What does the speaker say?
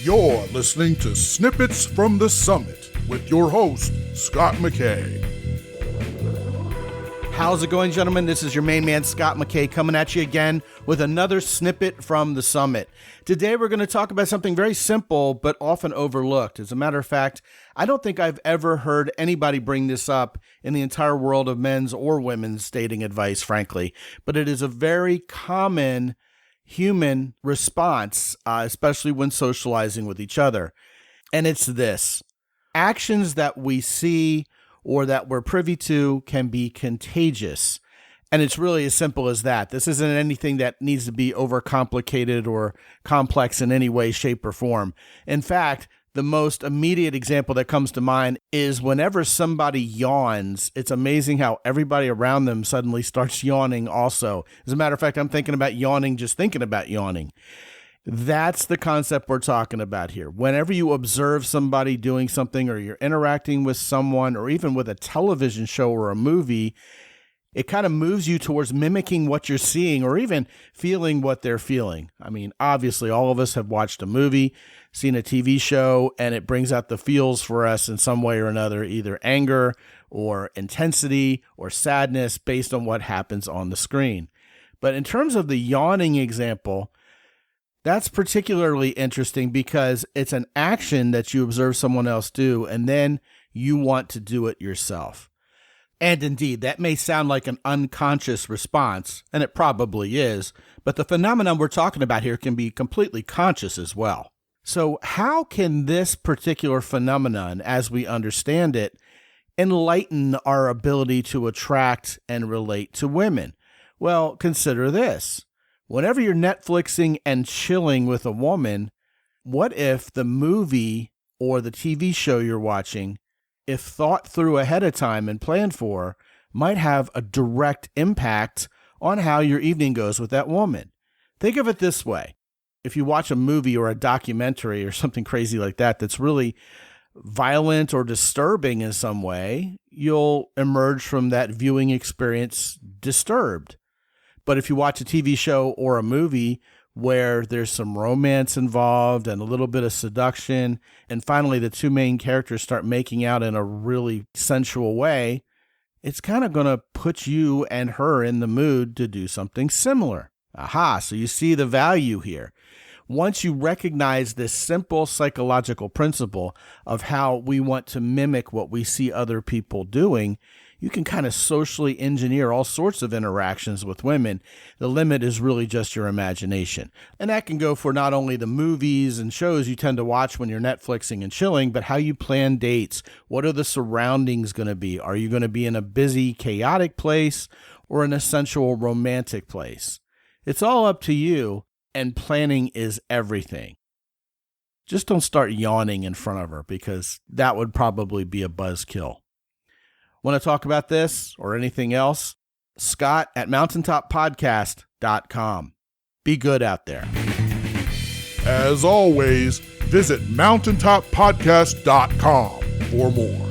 You're listening to Snippets from the Summit with your host, Scott McKay. How's it going, gentlemen? This is your main man, Scott McKay, coming at you again with another snippet from the summit. Today, we're going to talk about something very simple, but often overlooked. As a matter of fact, I don't think I've ever heard anybody bring this up in the entire world of men's or women's dating advice, frankly. But it is a very common human response, especially when socializing with each other. And it's this: actions that we see or that we're privy to can be contagious. And it's really as simple as that. This isn't anything that needs to be overcomplicated or complex in any way, shape, or form. In fact, the most immediate example that comes to mind is whenever somebody yawns, it's amazing how everybody around them suddenly starts yawning also. As a matter of fact, I'm thinking about yawning, just thinking about yawning. That's the concept we're talking about here. Whenever you observe somebody doing something, or you're interacting with someone, or even with a television show or a movie, it kind of moves you towards mimicking what you're seeing or even feeling what they're feeling. I mean, obviously, all of us have watched a movie, seen a TV show, and it brings out the feels for us in some way or another, either anger or intensity or sadness based on what happens on the screen. But in terms of the yawning example, that's particularly interesting because it's an action that you observe someone else do, and then you want to do it yourself. And indeed, that may sound like an unconscious response, and it probably is, but the phenomenon we're talking about here can be completely conscious as well. So how can this particular phenomenon, as we understand it, enlighten our ability to attract and relate to women? Well, consider this. Whenever you're Netflixing and chilling with a woman, what if the movie or the TV show you're watching, if thought through ahead of time and planned for, might have a direct impact on how your evening goes with that woman? Think of it this way. If you watch a movie or a documentary or something crazy like that that's really violent or disturbing in some way, you'll emerge from that viewing experience disturbed. But if you watch a TV show or a movie where there's some romance involved and a little bit of seduction, and finally the two main characters start making out in a really sensual way, it's kind of going to put you and her in the mood to do something similar. Aha, so you see the value here. Once you recognize this simple psychological principle of how we want to mimic what we see other people doing, you can kind of socially engineer all sorts of interactions with women. The limit is really just your imagination. And that can go for not only the movies and shows you tend to watch when you're Netflixing and chilling, but how you plan dates. What are the surroundings going to be? Are you going to be in a busy, chaotic place or in a sensual, romantic place? It's all up to you, and planning is everything. Just don't start yawning in front of her, because that would probably be a buzzkill. Want to talk about this or anything else? Scot at mountaintoppodcast.com. Be good out there. As always, visit mountaintoppodcast.com for more.